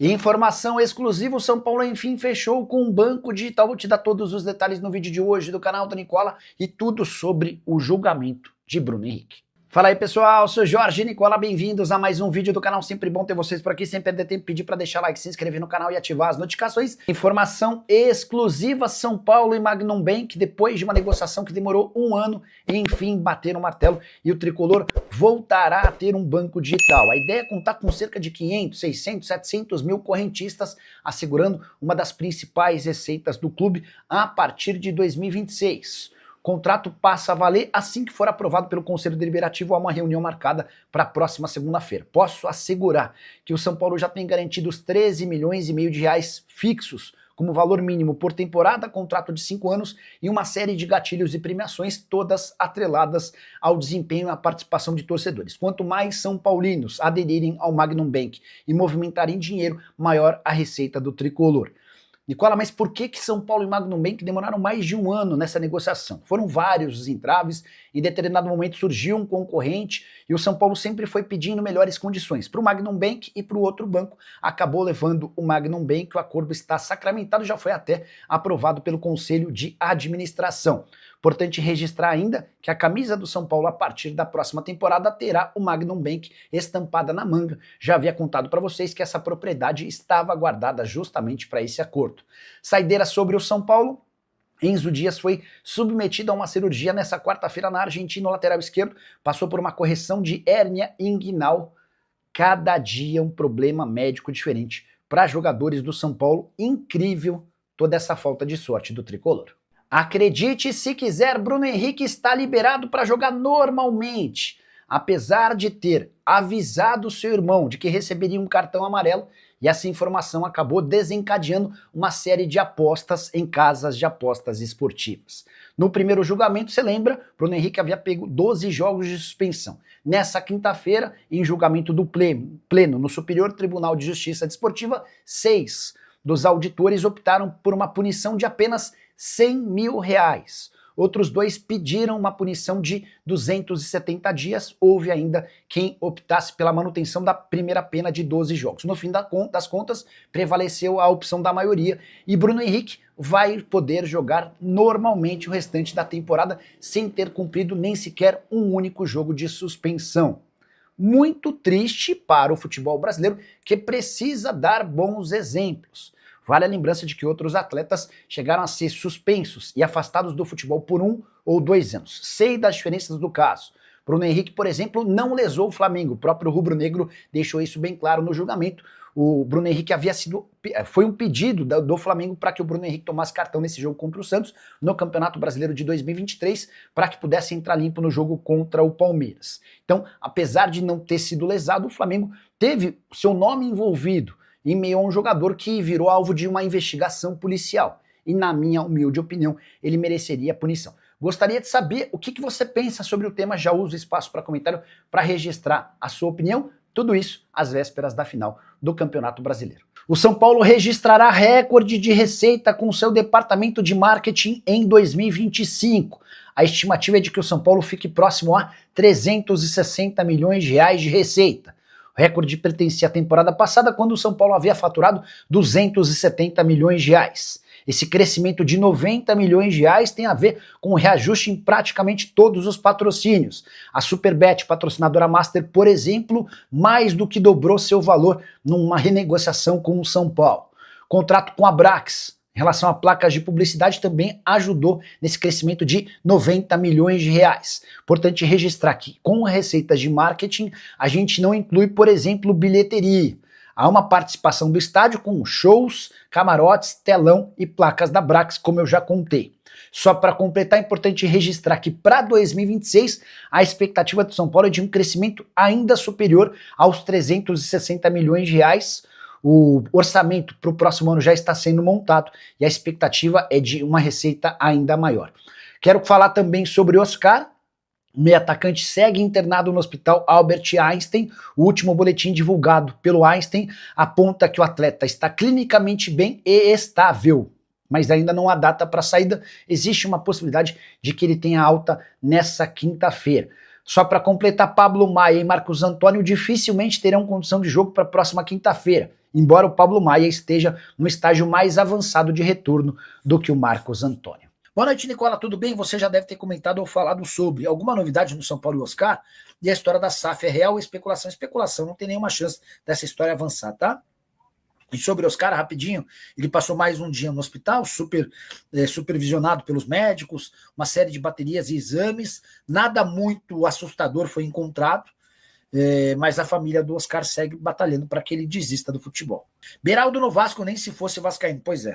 Informação exclusiva, o São Paulo enfim fechou com um banco digital. Vou te dar todos os detalhes no vídeo de hoje do canal da Nicola e tudo sobre o julgamento de Bruno Henrique. Fala aí pessoal, sou Jorge Nicola, bem-vindos a mais um vídeo do canal, sempre bom ter vocês por aqui, sem perder tempo, pedir para deixar like, se inscrever no canal e ativar as notificações. Informação exclusiva, São Paulo e Magnum Bank, depois de uma negociação que demorou um ano, enfim bateram o martelo e o Tricolor voltará a ter um banco digital. A ideia é contar com cerca de 500, 600, 700 mil correntistas, assegurando uma das principais receitas do clube a partir de 2026. O contrato passa a valer assim que for aprovado pelo Conselho Deliberativo. Há uma reunião marcada para a próxima segunda-feira. Posso assegurar que o São Paulo já tem garantido os 13 milhões e meio de reais fixos como valor mínimo por temporada, contrato de 5 anos e uma série de gatilhos e premiações, todas atreladas ao desempenho e à participação de torcedores. Quanto mais São Paulinos aderirem ao Magnum Bank e movimentarem dinheiro, maior a receita do Tricolor. Nicola, mas por que São Paulo e Magnum Bank demoraram mais de um ano nessa negociação? Foram vários os entraves, em determinado momento surgiu um concorrente e o São Paulo sempre foi pedindo melhores condições para o Magnum Bank e para o outro banco. Acabou levando o Magnum Bank, o acordo está sacramentado, já foi até aprovado pelo Conselho de Administração. Importante registrar ainda que a camisa do São Paulo a partir da próxima temporada terá o Magnum Bank estampada na manga. Já havia contado para vocês que essa propriedade estava guardada justamente para esse acordo. Saideira sobre o São Paulo. Enzo Dias foi submetido a uma cirurgia nessa quarta-feira na Argentina, o lateral esquerdo passou por uma correção de hérnia inguinal. Cada dia um problema médico diferente para jogadores do São Paulo. Incrível toda essa falta de sorte do Tricolor. Acredite se quiser, Bruno Henrique está liberado para jogar normalmente. Apesar de ter avisado seu irmão de que receberia um cartão amarelo, e essa informação acabou desencadeando uma série de apostas em casas de apostas esportivas. No primeiro julgamento, você lembra, Bruno Henrique havia pego 12 jogos de suspensão. Nessa quinta-feira, em julgamento do pleno no Superior Tribunal de Justiça Desportiva, 6 dos auditores optaram por uma punição de apenas 100 mil reais. Outros 2 pediram uma punição de 270 dias. Houve ainda quem optasse pela manutenção da primeira pena de 12 jogos. No fim das contas, prevaleceu a opção da maioria e Bruno Henrique vai poder jogar normalmente o restante da temporada sem ter cumprido nem sequer um único jogo de suspensão. Muito triste para o futebol brasileiro, que precisa dar bons exemplos. Vale a lembrança de que outros atletas chegaram a ser suspensos e afastados do futebol por 1 ou 2 anos. Sei das diferenças do caso. Bruno Henrique, por exemplo, não lesou o Flamengo. O próprio rubro-negro deixou isso bem claro no julgamento. O Bruno Henrique foi um pedido do Flamengo para que o Bruno Henrique tomasse cartão nesse jogo contra o Santos no Campeonato Brasileiro de 2023 para que pudesse entrar limpo no jogo contra o Palmeiras. Então, apesar de não ter sido lesado, o Flamengo teve seu nome envolvido em meio a um jogador que virou alvo de uma investigação policial. E na minha humilde opinião, ele mereceria punição. Gostaria de saber o que você pensa sobre o tema, já uso o espaço para comentário para registrar a sua opinião. Tudo isso às vésperas da final do Campeonato Brasileiro. O São Paulo registrará recorde de receita com seu departamento de marketing em 2025. A estimativa é de que o São Paulo fique próximo a 360 milhões de reais de receita. O recorde pertencia à temporada passada, quando o São Paulo havia faturado 270 milhões de reais. Esse crescimento de 90 milhões de reais tem a ver com o reajuste em praticamente todos os patrocínios. A Superbet, patrocinadora Master, por exemplo, mais do que dobrou seu valor numa renegociação com o São Paulo. Contrato com a Brax, em relação a placas de publicidade, também ajudou nesse crescimento de 90 milhões de reais. Importante registrar que com receitas de marketing, a gente não inclui, por exemplo, bilheteria. Há uma participação do estádio com shows, camarotes, telão e placas da Brax, como eu já contei. Só para completar, é importante registrar que para 2026, a expectativa do São Paulo é de um crescimento ainda superior aos 360 milhões de reais. O orçamento para o próximo ano já está sendo montado e a expectativa é de uma receita ainda maior. Quero falar também sobre Oscar. O meio atacante segue internado no Hospital Albert Einstein. O último boletim divulgado pelo Einstein aponta que o atleta está clinicamente bem e estável, mas ainda não há data para saída. Existe uma possibilidade de que ele tenha alta nessa quinta-feira. Só para completar, Pablo Maia e Marcos Antônio dificilmente terão condição de jogo para a próxima quinta-feira, embora o Pablo Maia esteja no estágio mais avançado de retorno do que o Marcos Antônio. Boa noite, Nicola, tudo bem? Você já deve ter comentado ou falado sobre alguma novidade no São Paulo e Oscar? E a história da SAF é real ou especulação? Especulação, não tem nenhuma chance dessa história avançar, tá? E sobre o Oscar, rapidinho, ele passou mais um dia no hospital, supervisionado pelos médicos, uma série de baterias e exames, nada muito assustador foi encontrado, mas a família do Oscar segue batalhando para que ele desista do futebol. Beraldo no Vasco, nem se fosse vascaíno, pois é.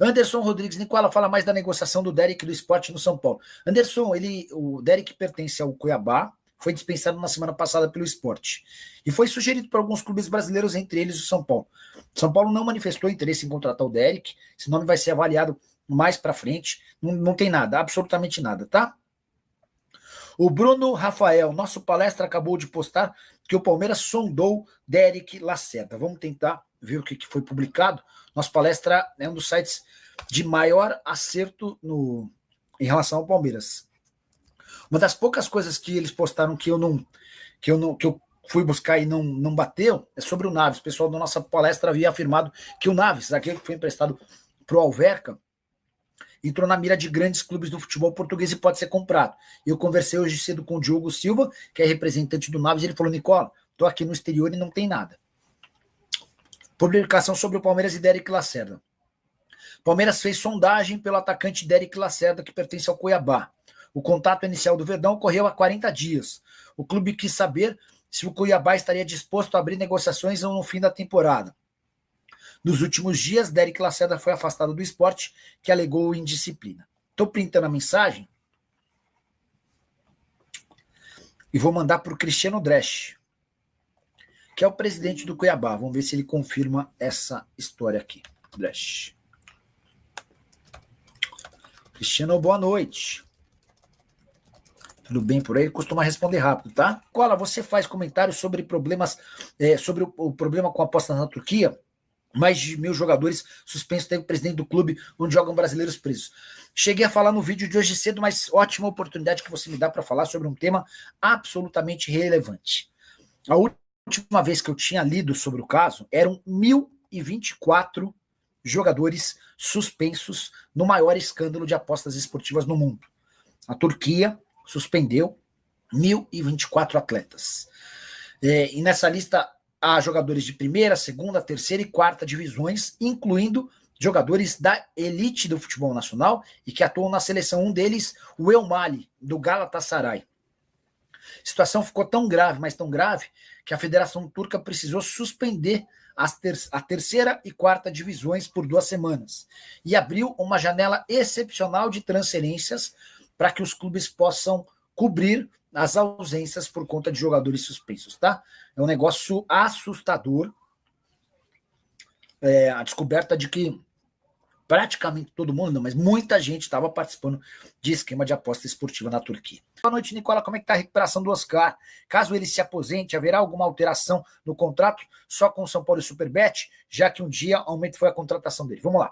Anderson Rodrigues, Nicola, fala mais da negociação do Derek do Sport no São Paulo. Anderson, o Derek pertence ao Cuiabá, foi dispensado na semana passada pelo Sport. E foi sugerido por alguns clubes brasileiros, entre eles o São Paulo. São Paulo não manifestou interesse em contratar o Derek, esse nome vai ser avaliado mais para frente. Não tem nada, absolutamente nada, tá? O Bruno Rafael, nosso palestra acabou de postar que o Palmeiras sondou Derek Lacerda. Vamos tentar ver o que foi publicado. Nosso palestra é um dos sites de maior acerto em relação ao Palmeiras. Uma das poucas coisas que eles postaram que eu fui buscar e não bateu é sobre o Naves. O pessoal da nossa palestra havia afirmado que o Naves, aquele que foi emprestado para o Alverca, entrou na mira de grandes clubes do futebol português e pode ser comprado. Eu conversei hoje cedo com o Diogo Silva, que é representante do Naves, e ele falou: Nicola, estou aqui no exterior e não tem nada. Publicação sobre o Palmeiras e Derek Lacerda. Palmeiras fez sondagem pelo atacante Derek Lacerda, que pertence ao Cuiabá. O contato inicial do Verdão ocorreu há 40 dias. O clube quis saber se o Cuiabá estaria disposto a abrir negociações no fim da temporada. Nos últimos dias, Derek Lacerda foi afastado do esporte, que alegou indisciplina. Estou printando a mensagem e vou mandar para o Cristiano Dresch, que é o presidente do Cuiabá. Vamos ver se ele confirma essa história aqui. Dresch. Cristiano, boa noite. Tudo bem por aí? Ele costuma responder rápido, tá? Cola, você faz comentários sobre problemas, sobre o problema com apostas na Turquia? Mais de 1.000 jogadores suspensos, teve o presidente do clube onde jogam brasileiros presos. Cheguei a falar no vídeo de hoje cedo, mas ótima oportunidade que você me dá para falar sobre um tema absolutamente relevante. A última vez que eu tinha lido sobre o caso, eram 1.024 jogadores suspensos no maior escândalo de apostas esportivas no mundo. A Turquia suspendeu 1.024 atletas. E nessa lista há jogadores de primeira, segunda, terceira e quarta divisões, incluindo jogadores da elite do futebol nacional e que atuam na seleção. Um deles, o El Mali, do Galatasaray. A situação ficou tão grave, mas tão grave, que a Federação Turca precisou suspender a terceira e quarta divisões por 2 semanas e abriu uma janela excepcional de transferências para que os clubes possam cobrir as ausências por conta de jogadores suspensos, tá? É um negócio assustador. A descoberta de que praticamente todo mundo, não, mas muita gente estava participando de esquema de aposta esportiva na Turquia. Boa noite, Nicola. Como é que está a recuperação do Oscar? Caso ele se aposente, haverá alguma alteração no contrato só com o São Paulo e Superbet, já que um dia aumento foi a contratação dele? Vamos lá.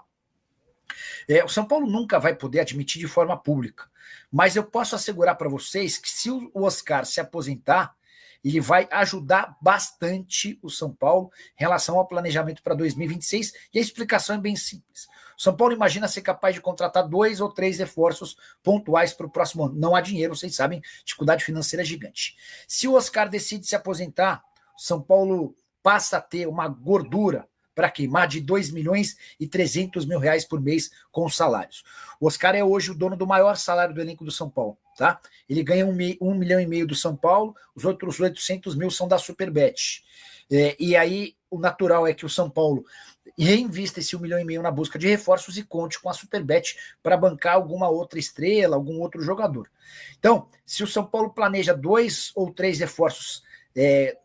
O São Paulo nunca vai poder admitir de forma pública, mas eu posso assegurar para vocês que se o Oscar se aposentar, ele vai ajudar bastante o São Paulo em relação ao planejamento para 2026, e a explicação é bem simples. O São Paulo imagina ser capaz de contratar 2 ou 3 reforços pontuais para o próximo ano. Não há dinheiro, vocês sabem, dificuldade financeira gigante. Se o Oscar decide se aposentar, o São Paulo passa a ter uma gordura para queimar de 2.300.000 reais por mês com os salários. O Oscar é hoje o dono do maior salário do elenco do São Paulo, tá? Ele ganha 1,5 milhão do São Paulo, os outros 800 mil são da Superbet. E aí o natural é que o São Paulo reinvista esse 1,5 milhão na busca de reforços e conte com a Superbet para bancar alguma outra estrela, algum outro jogador. Então, se o São Paulo planeja 2 ou 3 reforços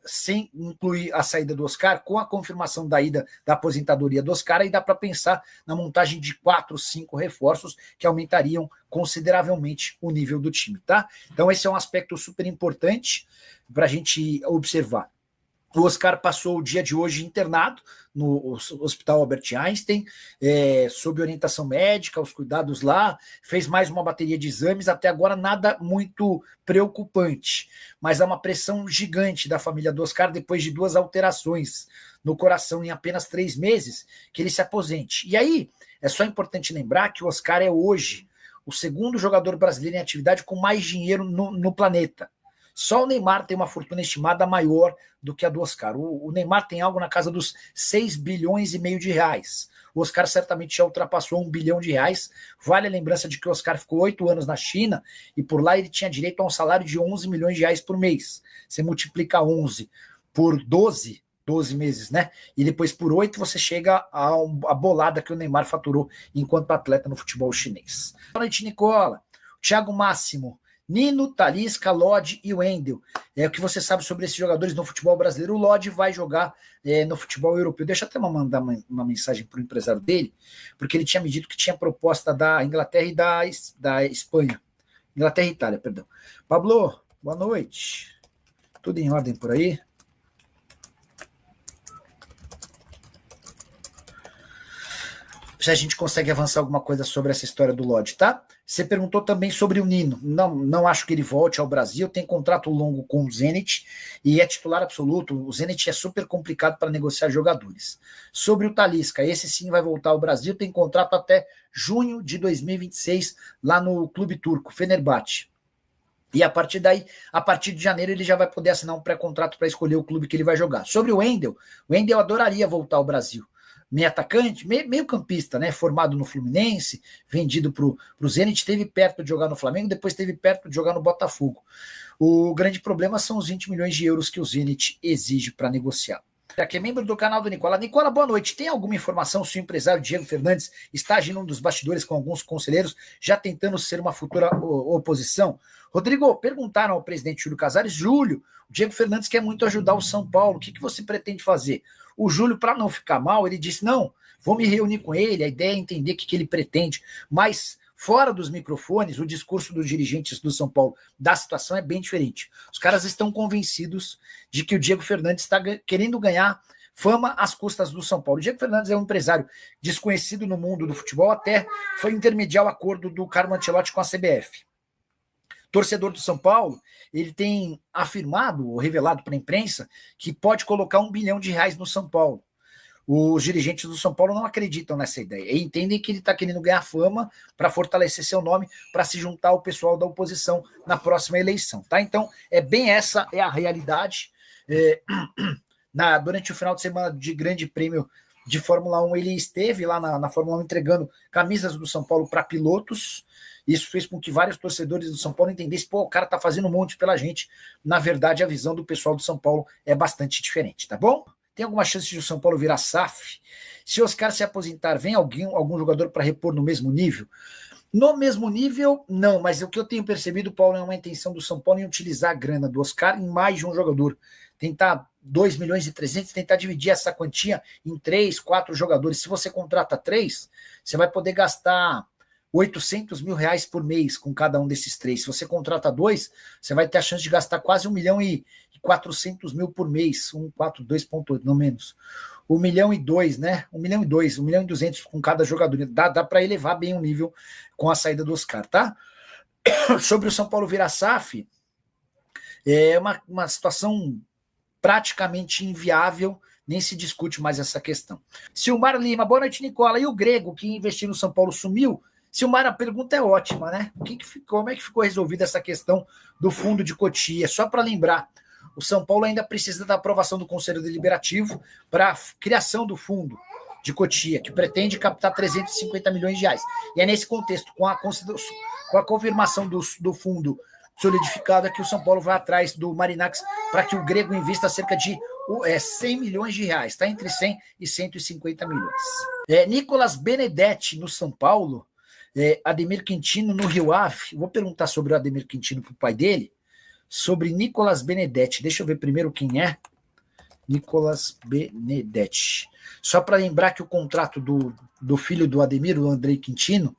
sem incluir a saída do Oscar, com a confirmação da ida da aposentadoria do Oscar, aí dá para pensar na montagem de 4, 5 reforços que aumentariam consideravelmente o nível do time, tá? Então esse é um aspecto super importante para a gente observar. O Oscar passou o dia de hoje internado no Hospital Albert Einstein, sob orientação médica, os cuidados lá, fez mais uma bateria de exames, até agora nada muito preocupante, mas há uma pressão gigante da família do Oscar depois de 2 alterações no coração em apenas 3 meses, que ele se aposente. E aí, é só importante lembrar que o Oscar é hoje o segundo jogador brasileiro em atividade com mais dinheiro no planeta. Só o Neymar tem uma fortuna estimada maior do que a do Oscar. O Neymar tem algo na casa dos 6 bilhões e meio de reais. O Oscar certamente já ultrapassou 1 bilhão de reais. Vale a lembrança de que o Oscar ficou 8 anos na China e por lá ele tinha direito a um salário de 11 milhões de reais por mês. Você multiplica 11 por 12 meses, né? E depois por 8 você chega a bolada que o Neymar faturou enquanto atleta no futebol chinês. Boa noite, Nicola. Thiago Máximo. Nino, Talisca, Lodge e Wendel. O que você sabe sobre esses jogadores no futebol brasileiro? O Lodge vai jogar no futebol europeu. Deixa eu até mandar uma mensagem para o empresário dele, porque ele tinha me dito que tinha proposta da Inglaterra e da Espanha. Inglaterra e Itália, perdão. Pablo, boa noite. Tudo em ordem por aí? Se a gente consegue avançar alguma coisa sobre essa história do Lodge, tá? Você perguntou também sobre o Nino. Não acho que ele volte ao Brasil. Tem contrato longo com o Zenit e é titular absoluto. O Zenit é super complicado para negociar jogadores. Sobre o Talisca, esse sim vai voltar ao Brasil. Tem contrato até junho de 2026 lá no clube turco, Fenerbahçe. E a partir daí, a partir de janeiro, ele já vai poder assinar um pré-contrato para escolher o clube que ele vai jogar. Sobre o Wendel adoraria voltar ao Brasil. Meio atacante, meio campista, né? Formado no Fluminense, vendido para o Zenit, esteve perto de jogar no Flamengo, depois esteve perto de jogar no Botafogo. O grande problema são os 20 milhões de euros que o Zenit exige para negociar. Aqui é membro do canal do Nicola. Nicola, boa noite. Tem alguma informação se o empresário Diego Fernandes está agindo um dos bastidores com alguns conselheiros, já tentando ser uma futura oposição? Rodrigo, perguntaram ao presidente Júlio Casares, Júlio, o Diego Fernandes quer muito ajudar o São Paulo, o que você pretende fazer? O Júlio, para não ficar mal, ele disse, não, vou me reunir com ele, a ideia é entender o que ele pretende, mas fora dos microfones, o discurso dos dirigentes do São Paulo da situação é bem diferente. Os caras estão convencidos de que o Diego Fernandes está querendo ganhar fama às custas do São Paulo. O Diego Fernandes é um empresário desconhecido no mundo do futebol, até foi intermediar o acordo do Carlo Ancelotti com a CBF. Torcedor do São Paulo, ele tem afirmado ou revelado para a imprensa que pode colocar 1 bilhão de reais no São Paulo. Os dirigentes do São Paulo não acreditam nessa ideia e entendem que ele está querendo ganhar fama para fortalecer seu nome, para se juntar ao pessoal da oposição na próxima eleição. Tá? Então, essa é a realidade. Durante o final de semana de Grande Prêmio de Fórmula 1, ele esteve lá na Fórmula 1 entregando camisas do São Paulo para pilotos. Isso fez com que vários torcedores do São Paulo entendessem, o cara tá fazendo um monte pela gente. Na verdade, a visão do pessoal do São Paulo é bastante diferente, tá bom? Tem alguma chance de o São Paulo virar SAF? Se o Oscar se aposentar, vem algum jogador para repor no mesmo nível? No mesmo nível, não, mas o que eu tenho percebido, Paulo, é uma intenção do São Paulo em utilizar a grana do Oscar em mais de um jogador. Tentar 2 milhões e 300, tentar dividir essa quantia em 3, 4 jogadores. Se você contrata 3, você vai poder gastar 800 mil reais por mês com cada um desses 3. Se você contrata 2, você vai ter a chance de gastar quase 1 milhão e 400 mil por mês. 2,8, não menos. 1 milhão e 2, né? 1 milhão e 2, 1 milhão e 200 com cada jogador. Dá para elevar bem o nível com a saída do Oscar, tá? Sobre o São Paulo virar SAF, é uma situação praticamente inviável, nem se discute mais essa questão. Silmar Lima, boa noite, Nicola. E o Grego, que investiu no São Paulo, sumiu? Silmar, a pergunta é ótima, né? Como é que ficou resolvida essa questão do fundo de Cotia? Só para lembrar, o São Paulo ainda precisa da aprovação do Conselho Deliberativo para a criação do fundo de Cotia, que pretende captar 350 milhões de reais. E é nesse contexto, com a confirmação do fundo solidificada, que o São Paulo vai atrás do Marinax para que o Grego invista cerca de 100 milhões de reais, está entre 100 e 150 milhões. Nicolas Benedetti no São Paulo, Ademir Quintino no Rio Ave. Vou perguntar sobre o Ademir Quintino para o pai dele, sobre Nicolas Benedetti. Deixa eu ver primeiro quem é. Nicolas Benedetti. Só para lembrar que o contrato do filho do Ademir, o Andrei Quintino,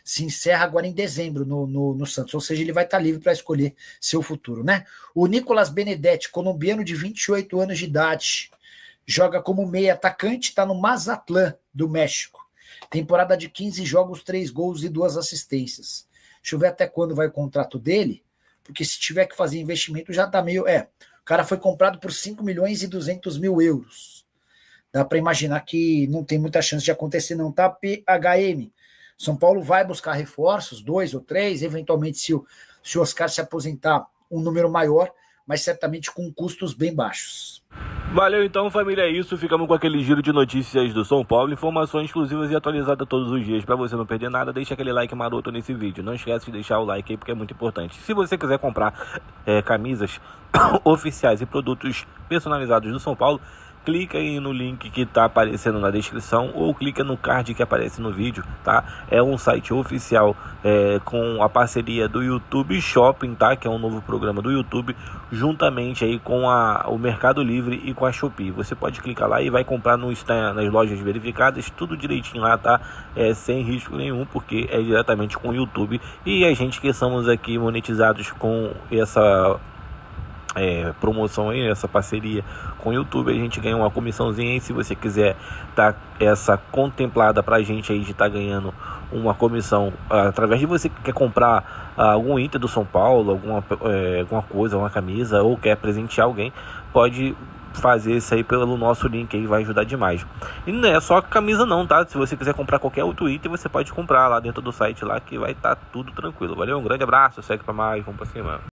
se encerra agora em dezembro no Santos, ou seja, ele vai estar livre para escolher seu futuro, né? O Nicolas Benedetti, colombiano de 28 anos de idade, joga como meia atacante, está no Mazatlán do México. Temporada de 15 jogos, 3 gols e 2 assistências. Deixa eu ver até quando vai o contrato dele, porque se tiver que fazer investimento já tá meio... O cara foi comprado por 5 milhões e 200 mil euros. Dá para imaginar que não tem muita chance de acontecer não, tá? PHM. São Paulo vai buscar reforços, 2 ou 3, eventualmente se o Oscar se aposentar, um número maior, mas certamente com custos bem baixos. Valeu então, família, é isso. Ficamos com aquele giro de notícias do São Paulo, informações exclusivas e atualizadas todos os dias. Para você não perder nada, deixa aquele like maroto nesse vídeo. Não esquece de deixar o like aí, porque é muito importante. Se você quiser comprar camisas oficiais e produtos personalizados do São Paulo, clica aí no link que tá aparecendo na descrição ou clica no card que aparece no vídeo, tá? É um site oficial com a parceria do YouTube Shopping, tá? Que é um novo programa do YouTube, juntamente aí com o Mercado Livre e com a Shopee. Você pode clicar lá e vai comprar nas lojas verificadas, tudo direitinho lá, tá? Sem risco nenhum, porque é diretamente com o YouTube. E a gente que somos aqui monetizados com essa... promoção aí, essa parceria com o YouTube, a gente ganha uma comissãozinha, e se você quiser dar essa contemplada pra gente aí de estar ganhando uma comissão através de você que quer comprar algum item do São Paulo, alguma coisa, uma camisa, ou quer presentear alguém, pode fazer isso aí pelo nosso link aí, vai ajudar demais. E não é só camisa não, tá? Se você quiser comprar qualquer outro item, você pode comprar lá dentro do site lá, que vai estar tudo tranquilo. Valeu, um grande abraço, segue pra mais, vamos pra cima.